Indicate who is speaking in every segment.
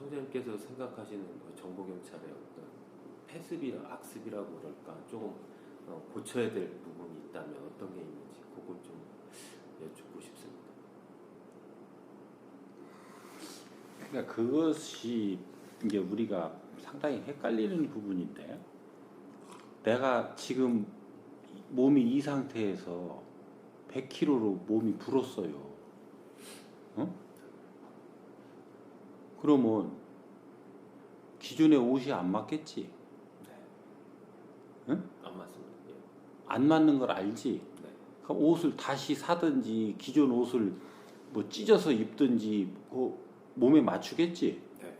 Speaker 1: 총장님께서 생각하시는 그 정보경찰의 어떤 패습이나 악습이라고 그럴까 조금 고쳐야 될 부분이 있다면 어떤 게 있는지 그걸 좀 여쭙고 싶습니다.
Speaker 2: 그러니까 그것이 이제 우리가 상당히 헷갈리는 부분인데, 내가 지금 몸이 이 상태에서 100kg로 몸이 불었어요. 어? 그러면 기존의 옷이 안 맞겠지? 응?
Speaker 1: 안 맞습니다. 예.
Speaker 2: 안 맞는 걸 알지?
Speaker 1: 네.
Speaker 2: 그럼 옷을 다시 사든지 기존 옷을 뭐 찢어서 입든지 그 몸에 맞추겠지?
Speaker 1: 네.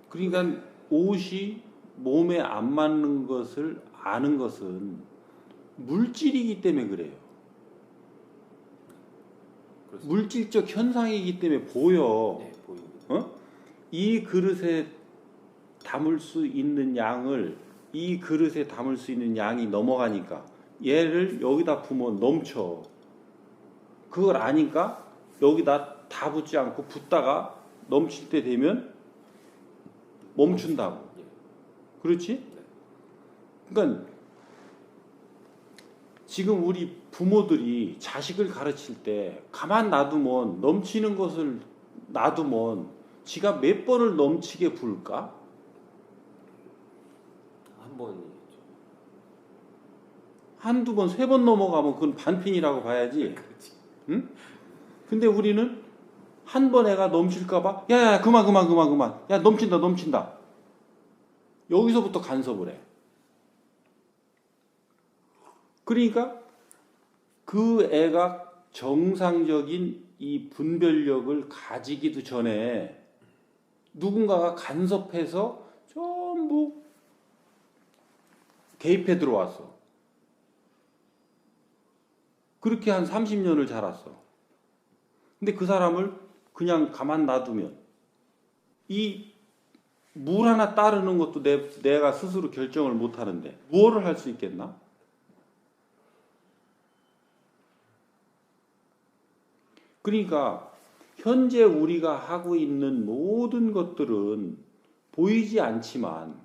Speaker 2: 그러니까 옷이 몸에 안 맞는 것을 아는 것은 물질이기 때문에 그래요.
Speaker 1: 그렇습니다.
Speaker 2: 물질적 현상이기 때문에 보여.
Speaker 1: 네, 보입니다.
Speaker 2: 어? 이 그릇에 담을 수 있는 양을 이 그릇에 담을 수 있는 양이 넘어가니까 얘를 여기다 부으면 넘쳐. 그걸 아니까 여기다 다 붓지 않고 붓다가 넘칠 때 되면 멈춘다고.
Speaker 1: 예.
Speaker 2: 그렇지?
Speaker 1: 네.
Speaker 2: 그러니까 지금 우리 부모들이 자식을 가르칠 때 가만 놔두면 넘치는 것을 놔두면 지가 몇 번을 넘치게 부을까?
Speaker 1: 한 번이죠.
Speaker 2: 한두 번, 세 번 넘어가면 그건 반핀이라고 봐야지.
Speaker 1: 그렇지.
Speaker 2: 응? 근데 우리는 한 번 애가 넘칠까봐 야야 그만. 야 넘친다. 여기서부터 간섭을 해. 그러니까 그 애가 정상적인 이 분별력을 가지기도 전에 누군가가 간섭해서 전부 개입해 들어왔어. 그렇게 한 30년을 자랐어. 근데 그 사람을 그냥 가만 놔두면 이 물 하나 따르는 것도 내가 스스로 결정을 못 하는데 무엇을 할 수 있겠나? 그러니까 현재 우리가 하고 있는 모든 것들은 보이지 않지만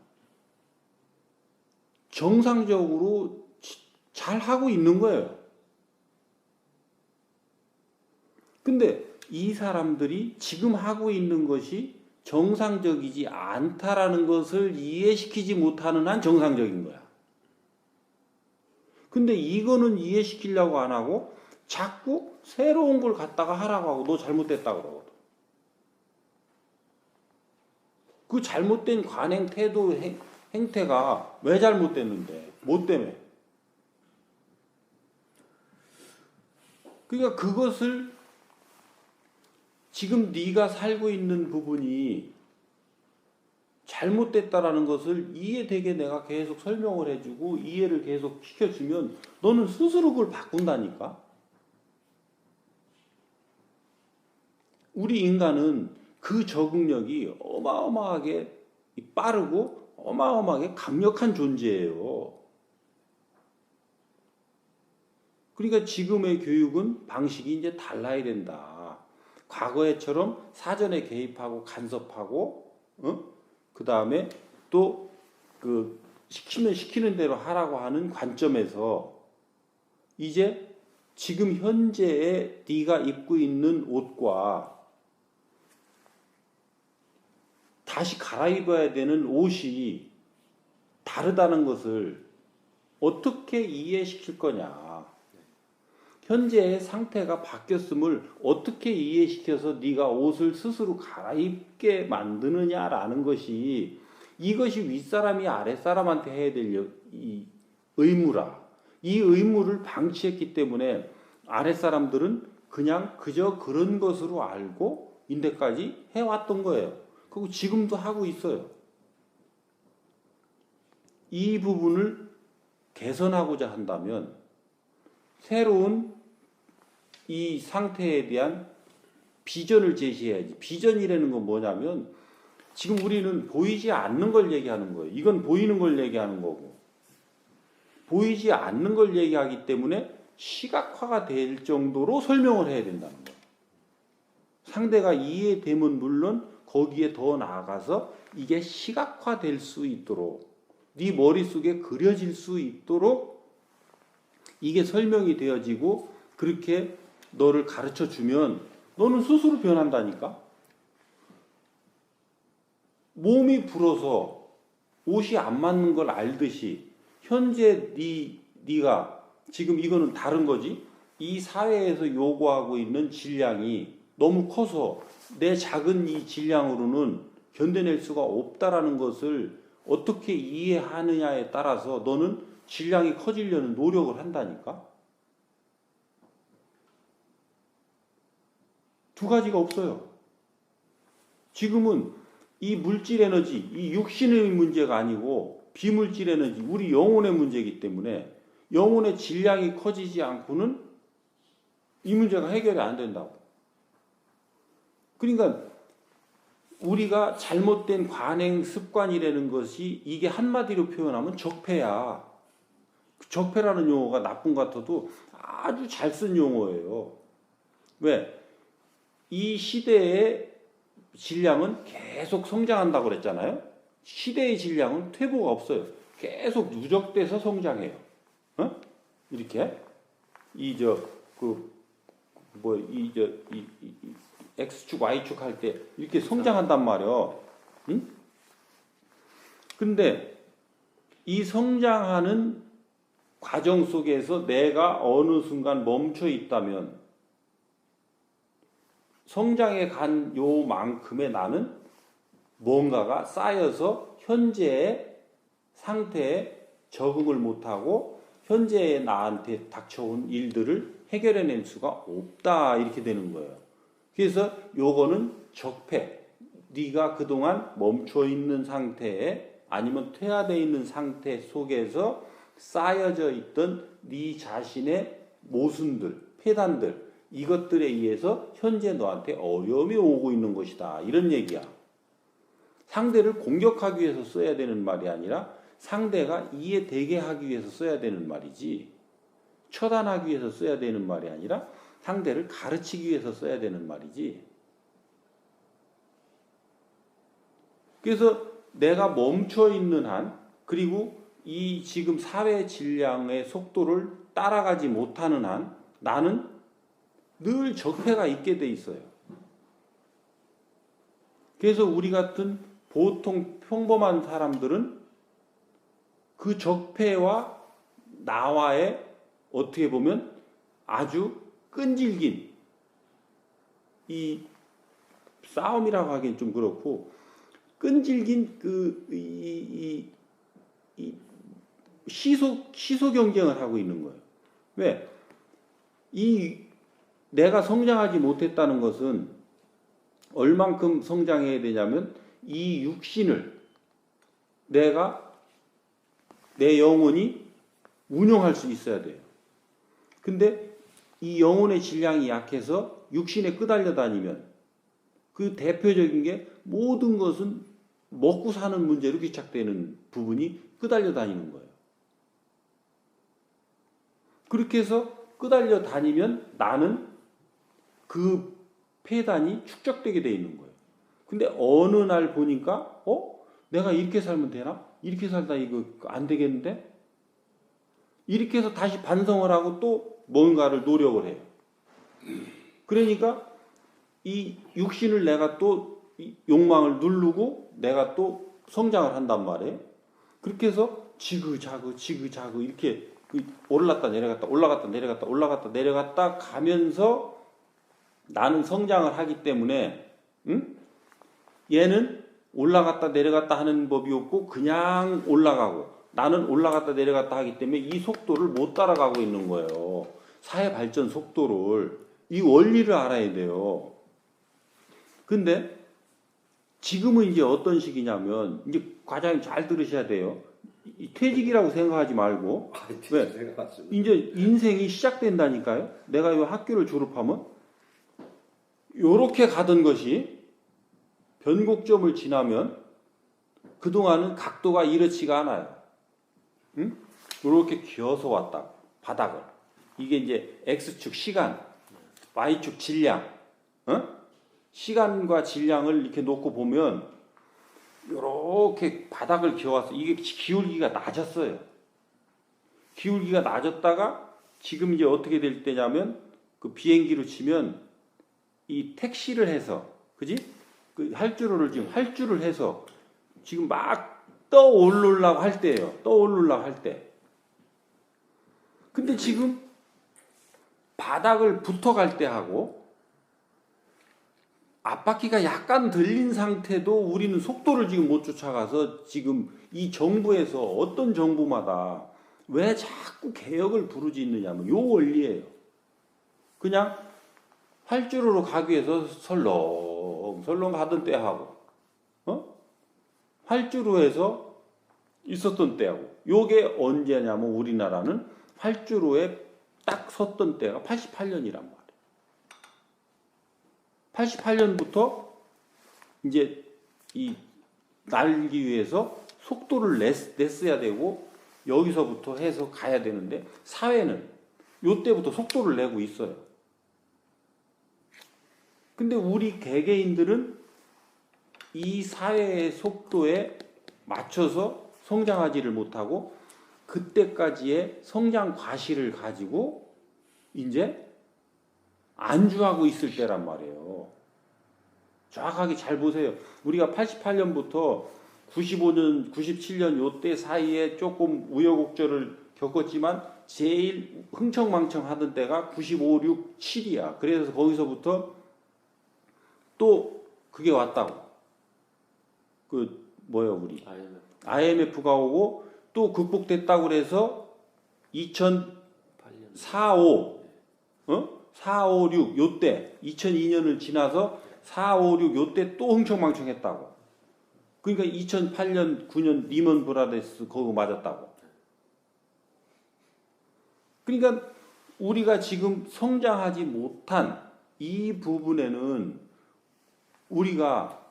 Speaker 2: 정상적으로 잘 하고 있는 거예요. 근데 이 사람들이 지금 하고 있는 것이 정상적이지 않다라는 것을 이해시키지 못하는 한 정상적인 거야. 근데 이거는 이해시키려고 안 하고 자꾸 새로운 걸 갖다가 하라고 하고 너 잘못됐다고 그러거든. 그 잘못된 관행, 태도, 행태가 왜 잘못됐는데? 뭐 때문에? 그러니까 그것을 지금 네가 살고 있는 부분이 잘못됐다라는 것을 이해되게 내가 계속 설명을 해주고 이해를 계속 시켜주면 너는 스스로 그걸 바꾼다니까. 우리 인간은 그 적응력이 어마어마하게 빠르고 어마어마하게 강력한 존재예요. 그러니까 지금의 교육은 방식이 이제 달라야 된다. 과거에처럼 사전에 개입하고 간섭하고, 그 다음에 또 그 시키면 시키는 대로 하라고 하는 관점에서 이제 지금 현재의 네가 입고 있는 옷과 다시 갈아입어야 되는 옷이 다르다는 것을 어떻게 이해시킬 거냐. 현재의 상태가 바뀌었음을 어떻게 이해시켜서 네가 옷을 스스로 갈아입게 만드느냐라는 것이 이것이 윗사람이 아랫사람한테 해야 될 이 의무라. 이 의무를 방치했기 때문에 아랫사람들은 그냥 그저 그런 것으로 알고 인데까지 해왔던 거예요. 그리고 지금도 하고 있어요. 이 부분을 개선하고자 한다면 새로운 이 상태에 대한 비전을 제시해야지. 비전이라는 건 뭐냐면 지금 우리는 보이지 않는 걸 얘기하는 거예요. 이건 보이는 걸 얘기하는 거고 보이지 않는 걸 얘기하기 때문에 시각화가 될 정도로 설명을 해야 된다는 거예요. 상대가 이해되면 물론 거기에 더 나아가서 이게 시각화될 수 있도록 네 머릿속에 그려질 수 있도록 이게 설명이 되어지고 그렇게 너를 가르쳐 주면 너는 스스로 변한다니까. 몸이 불어서 옷이 안 맞는 걸 알듯이 현재 네가 지금 이거는 다른 거지. 이 사회에서 요구하고 있는 질량이 너무 커서 내 작은 이 질량으로는 견뎌낼 수가 없다라는 것을 어떻게 이해하느냐에 따라서 너는 질량이 커지려는 노력을 한다니까. 두 가지가 없어요. 지금은 이 물질 에너지, 이 육신의 문제가 아니고 비물질 에너지, 우리 영혼의 문제이기 때문에 영혼의 질량이 커지지 않고는 이 문제가 해결이 안 된다고. 그러니까 우리가 잘못된 관행 습관이라는 것이 이게 한마디로 표현하면 적폐야. 적폐라는 용어가 나쁜 것 같아도 아주 잘 쓴 용어예요. 왜? 이 시대의 질량은 계속 성장한다고 그랬잖아요. 시대의 질량은 퇴보가 없어요. 계속 누적돼서 성장해요. 어? 이렇게 X축, Y축 할 때 이렇게 성장한단 말이에요. 응? 근데 이 성장하는 과정 속에서 내가 어느 순간 멈춰 있다면 성장해 간 요만큼의 나는 뭔가가 쌓여서 현재의 상태에 적응을 못하고 현재의 나한테 닥쳐온 일들을 해결해낼 수가 없다 이렇게 되는 거예요. 그래서 요거는 적폐. 네가 그동안 멈춰 있는 상태에 아니면 퇴화되어 있는 상태 속에서 쌓여져 있던 네 자신의 모순들, 폐단들 이것들에 의해서 현재 너한테 어려움이 오고 있는 것이다. 이런 얘기야. 상대를 공격하기 위해서 써야 되는 말이 아니라 상대가 이해되게 하기 위해서 써야 되는 말이지. 처단하기 위해서 써야 되는 말이 아니라 상대를 가르치기 위해서 써야 되는 말이지. 그래서 내가 멈춰 있는 한 그리고 이 지금 사회 질량의 속도를 따라가지 못하는 한 나는 늘 적폐가 있게 돼 있어요. 그래서 우리 같은 보통 평범한 사람들은 그 적폐와 나와의 어떻게 보면 아주 끈질긴 이 싸움이라고 하기엔 좀 그렇고 끈질긴 시소 경쟁을 하고 있는 거예요. 왜? 내가 성장하지 못했다는 것은 얼만큼 성장해야 되냐면 이 육신을 내 영혼이 운용할 수 있어야 돼요. 근데 이 영혼의 질량이 약해서 육신에 끄달려 다니면 그 대표적인 게 모든 것은 먹고 사는 문제로 귀착되는 부분이 끄달려 다니는 거예요. 그렇게 해서 끄달려 다니면 나는 그 폐단이 축적되게 돼 있는 거예요. 근데 어느 날 보니까 내가 이렇게 살면 되나? 이렇게 살다 이거 안 되겠는데? 이렇게 해서 다시 반성을 하고 또 뭔가를 노력을 해요. 그러니까 이 육신을 내가 또 욕망을 누르고 내가 또 성장을 한단 말이에요. 그렇게 해서 지그자그 이렇게 올랐다 내려갔다 올라갔다 내려갔다 올라갔다 내려갔다 가면서 나는 성장을 하기 때문에 얘는 올라갔다 내려갔다 하는 법이 없고 그냥 올라가고 나는 올라갔다 내려갔다 하기 때문에 이 속도를 못 따라가고 있는 거예요. 사회 발전 속도를. 이 원리를 알아야 돼요. 근데 지금은 이제 어떤 시기냐면 이제 과장님 잘 들으셔야 돼요. 퇴직이라고 생각하지 말고 왜? 이제 인생이 시작된다니까요. 내가 이 학교를 졸업하면 요렇게 가던 것이 변곡점을 지나면 그동안은 각도가 이렇지가 않아요. 응? 요렇게 기어서 왔다. 바닥을. 이게 이제 X축 시간, Y축 질량, 시간과 질량을 이렇게 놓고 보면 이렇게 바닥을 기어왔어. 이게 기울기가 낮았어요. 기울기가 낮았다가 지금 이제 어떻게 될 때냐면 그 비행기로 치면 이 택시를 해서, 그지? 그 활주로를 지금 활주를 해서 지금 막 떠오르려고 할 때예요. 떠오르려고 할 때. 근데 지금 바닥을 붙어갈 때 하고 앞바퀴가 약간 들린 상태도 우리는 속도를 지금 못 쫓아가서 지금 이 정부에서 어떤 정부마다 왜 자꾸 개혁을 부르짖느냐면 요 원리예요. 그냥 활주로로 가기 위해서 설렁설렁 가던 때하고 활주로에서 있었던 때하고 요게 언제냐면 우리나라는 활주로에 딱 섰던 때가 88년이란 말이에요. 88년부터 이제 이 날기 위해서 속도를 냈어야 되고 여기서부터 해서 가야 되는데 사회는 요때부터 속도를 내고 있어요. 근데 우리 개개인들은 이 사회의 속도에 맞춰서 성장하지를 못하고 그때까지의 성장 과실을 가지고 이제 안주하고 있을 때란 말이에요. 정확하게 잘 보세요. 우리가 88년부터 95년, 97년 요때 사이에 조금 우여곡절을 겪었지만 제일 흥청망청 하던 때가 95, 6, 7이야. 그래서 거기서부터 또 그게 왔다고. 그 뭐예요, 우리 IMF가 오고 또 극복됐다고 그래서 2004, 5 4, 5, 6 요때 2002년을 지나서 4, 5, 6 요때 또 흥청망청했다고. 그러니까 2008년, 9년 리먼 브라더스 그거 맞았다고. 그러니까 우리가 지금 성장하지 못한 이 부분에는 우리가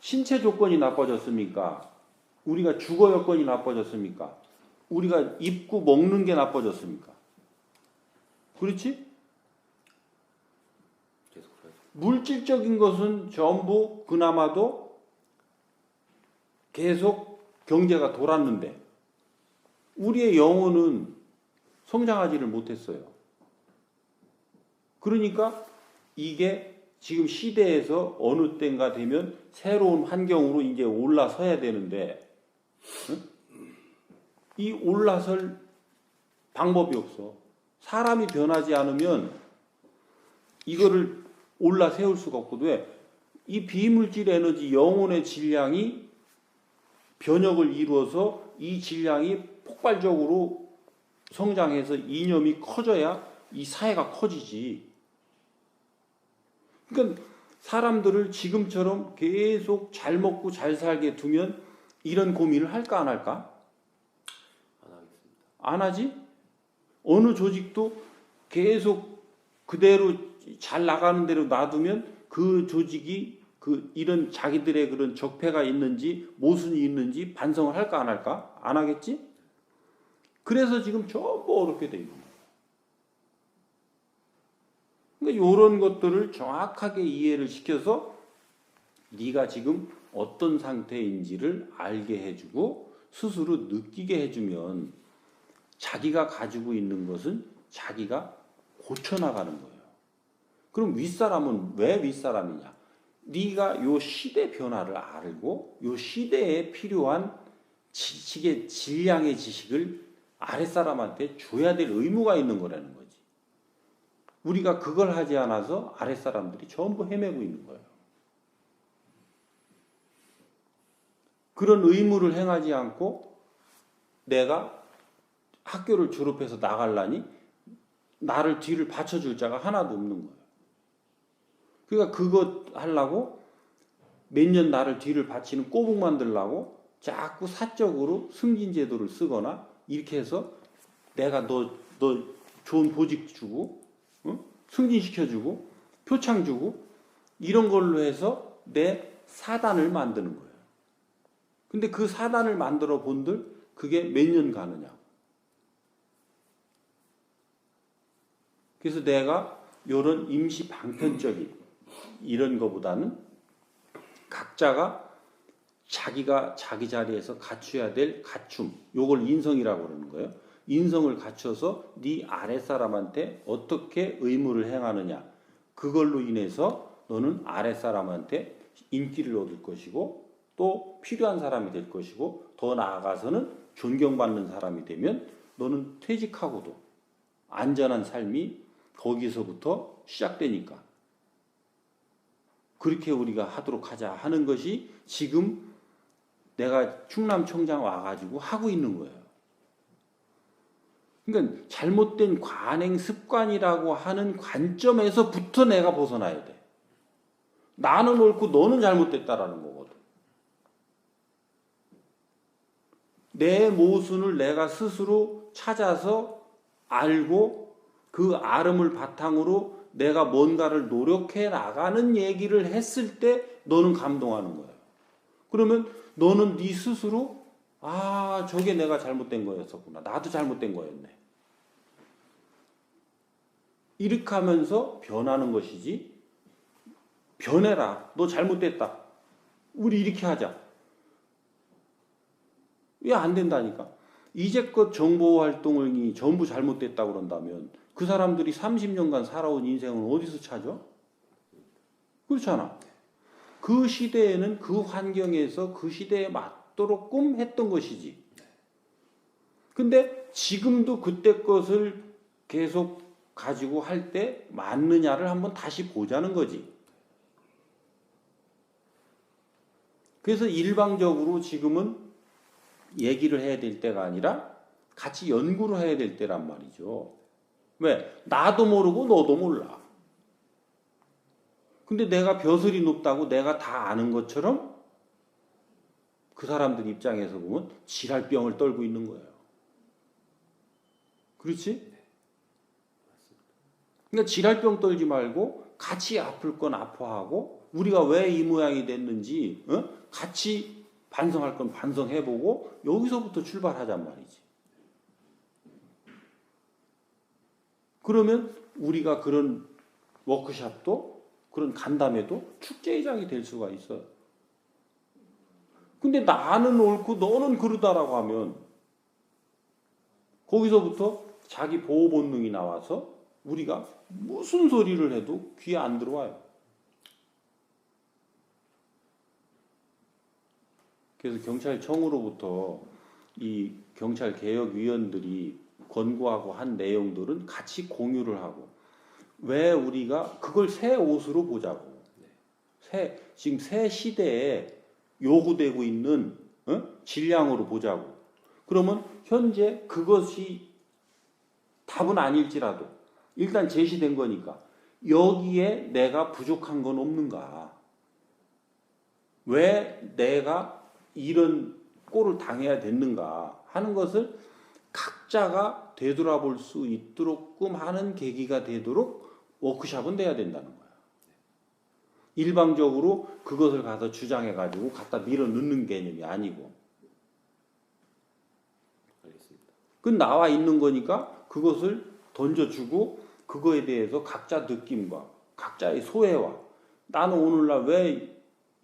Speaker 2: 신체 조건이 나빠졌습니까? 우리가 주거 여건이 나빠졌습니까? 우리가 입고 먹는 게 나빠졌습니까? 그렇지? 물질적인 것은 전부 그나마도 계속 경제가 돌았는데 우리의 영혼은 성장하지를 못했어요. 그러니까 이게 지금 시대에서 어느 때인가 되면 새로운 환경으로 이제 올라서야 되는데 이 올라설 방법이 없어. 사람이 변하지 않으면 이거를 올라 세울 수가 없거든. 왜? 이 비물질 에너지 영혼의 질량이 변혁을 이루어서 이 질량이 폭발적으로 성장해서 이념이 커져야 이 사회가 커지지. 그러니까 사람들을 지금처럼 계속 잘 먹고 잘 살게 두면 이런 고민을 할까 안 할까?
Speaker 1: 안 하겠습니다.
Speaker 2: 안 하지? 어느 조직도 계속 그대로 잘 나가는 대로 놔두면 그 조직이 그 이런 자기들의 그런 적폐가 있는지 모순이 있는지 반성을 할까 안 할까? 안 하겠지? 그래서 지금 전부 어렵게 돼 있는 거예요. 그러니까 이런 것들을 정확하게 이해를 시켜서 네가 지금 어떤 상태인지를 알게 해주고 스스로 느끼게 해주면 자기가 가지고 있는 것은 자기가 고쳐나가는 거예요. 그럼 윗사람은 왜 윗사람이냐? 네가 요 시대 변화를 알고 요 시대에 필요한 지식의 질량의 지식을 아랫사람한테 줘야 될 의무가 있는 거라는 거지. 우리가 그걸 하지 않아서 아랫사람들이 전부 헤매고 있는 거예요. 그런 의무를 행하지 않고 내가 학교를 졸업해서 나가려니 나를 뒤를 받쳐줄 자가 하나도 없는 거예요. 그러니까 그거 하려고 몇 년 나를 뒤를 받치는 꼬북 만들려고 자꾸 사적으로 승진제도를 쓰거나 이렇게 해서 내가 너 좋은 보직 주고 승진시켜주고 표창 주고 이런 걸로 해서 내 사단을 만드는 거예요. 근데 그 사단을 만들어 본들 그게 몇 년 가느냐. 그래서 내가 이런 임시 방편적인 이런 거보다는 각자가 자기가 자기 자리에서 갖춰야 될 갖춤, 요걸 인성이라고 그러는 거예요. 인성을 갖춰서 네 아랫사람한테 어떻게 의무를 행하느냐, 그걸로 인해서 너는 아랫사람한테 인기를 얻을 것이고 또 필요한 사람이 될 것이고 더 나아가서는 존경받는 사람이 되면 너는 퇴직하고도 안전한 삶이 거기서부터 시작되니까 그렇게 우리가 하도록 하자 하는 것이 지금 내가 충남청장 와가지고 하고 있는 거예요. 그러니까 잘못된 관행 습관이라고 하는 관점에서부터 내가 벗어나야 돼. 나는 옳고 너는 잘못됐다라는 거거든. 내 모순을 내가 스스로 찾아서 알고 그 알음을 바탕으로 내가 뭔가를 노력해 나가는 얘기를 했을 때 너는 감동하는 거예요. 그러면 너는 네 스스로 아, 저게 내가 잘못된 거였었구나. 나도 잘못된 거였네. 이렇게 하면서 변하는 것이지. 변해라. 너 잘못됐다. 우리 이렇게 하자. 왜 안 된다니까. 이제껏 정보 활동이 전부 잘못됐다고 그런다면 그 사람들이 30년간 살아온 인생은 어디서 찾아? 그렇잖아. 그 시대에는 그 환경에서 그 시대에 맞도록끔 했던 것이지. 근데 지금도 그때 것을 계속 가지고 할 때 맞느냐를 한번 다시 보자는 거지. 그래서 일방적으로 지금은 얘기를 해야 될 때가 아니라 같이 연구를 해야 될 때란 말이죠. 왜? 나도 모르고 너도 몰라. 근데 내가 벼슬이 높다고 내가 다 아는 것처럼 그 사람들 입장에서 보면 지랄병을 떨고 있는 거예요. 그렇지? 그러니까 지랄병 떨지 말고 같이 아플 건 아파하고 우리가 왜 이 모양이 됐는지 같이 반성할 건 반성해보고 여기서부터 출발하잔 말이지. 그러면 우리가 그런 워크숍도 그런 간담회도 축제의장이 될 수가 있어요. 근데 나는 옳고 너는 그러다라고 하면 거기서부터 자기 보호 본능이 나와서 우리가 무슨 소리를 해도 귀에 안 들어와요. 그래서 경찰청으로부터 이 경찰개혁위원들이 권고하고 한 내용들은 같이 공유를 하고 왜 우리가 그걸 새 옷으로 보자고. 지금 새 시대에 요구되고 있는 질량으로 보자고. 그러면 현재 그것이 답은 아닐지라도 일단 제시된 거니까 여기에 내가 부족한 건 없는가. 왜 내가 이런 꼴을 당해야 됐는가 하는 것을 각자가 되돌아볼 수 있도록끔 하는 계기가 되도록 워크숍은 돼야 된다는 거야. 일방적으로 그것을 가서 주장해가지고 갖다 밀어 넣는 개념이 아니고.
Speaker 1: 알겠습니다.
Speaker 2: 그건 나와 있는 거니까 그것을 던져주고 그거에 대해서 각자 느낌과 각자의 소회와 나는 오늘날 왜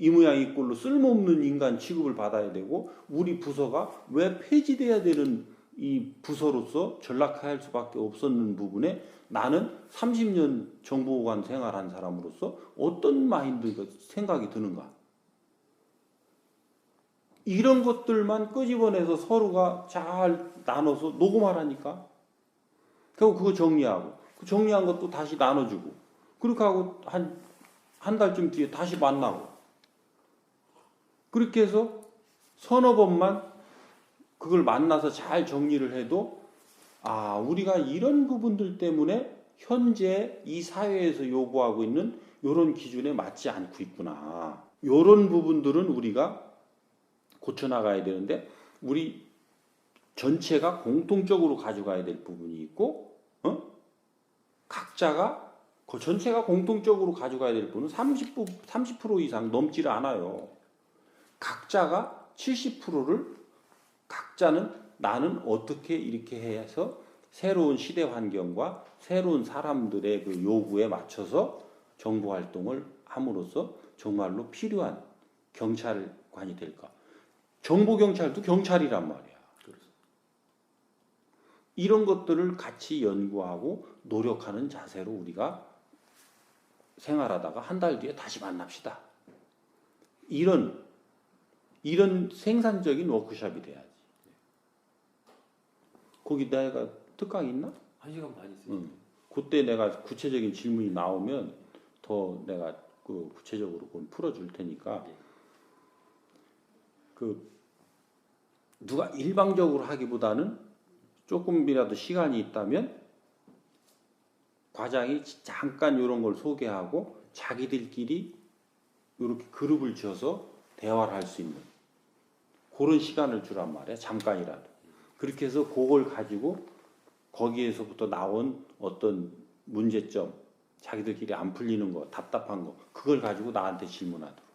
Speaker 2: 이 모양 이 꼴로 쓸모없는 인간 취급을 받아야 되고 우리 부서가 왜 폐지돼야 되는 이 부서로서 전락할 수밖에 없었는 부분에 나는 30년 정보관 생활한 사람으로서 어떤 마인드가 생각이 드는가. 이런 것들만 끄집어내서 서로가 잘 나눠서 녹음하라니까. 그리고 그거 정리하고 그 정리한 것도 다시 나눠주고 그렇게 하고 한 달쯤 뒤에 다시 만나고 그렇게 해서 서너 번만 그걸 만나서 잘 정리를 해도 아, 우리가 이런 부분들 때문에 현재 이 사회에서 요구하고 있는 이런 기준에 맞지 않고 있구나. 이런 부분들은 우리가 고쳐나가야 되는데 우리 전체가 공통적으로 가져가야 될 부분이 있고 각자가 그 전체가 공통적으로 가져가야 될 부분은 30% 이상 넘지를 않아요. 각자가 70%를 각자는 나는 어떻게 이렇게 해서 새로운 시대 환경과 새로운 사람들의 그 요구에 맞춰서 정보 활동을 함으로써 정말로 필요한 경찰관이 될까? 정보 경찰도 경찰이란 말이야. 이런 것들을 같이 연구하고 노력하는 자세로 우리가 생활하다가 한 달 뒤에 다시 만납시다. 이런 생산적인 워크숍이 돼야지. 거기 내가 특강 있나?
Speaker 1: 1시간 반 있어요.
Speaker 2: 응. 그때 내가 구체적인 질문이 나오면 더 내가 그 구체적으로 그건 풀어줄 테니까
Speaker 1: 네.
Speaker 2: 그 누가 일방적으로 하기보다는 조금이라도 시간이 있다면 과장이 잠깐 이런 걸 소개하고 자기들끼리 이렇게 그룹을 지어서 대화를 할 수 있는 그런 시간을 주란 말이야. 잠깐이라도. 그렇게 해서 그걸 가지고 거기에서부터 나온 어떤 문제점, 자기들끼리 안 풀리는 거, 답답한 거, 그걸 가지고 나한테 질문하도록.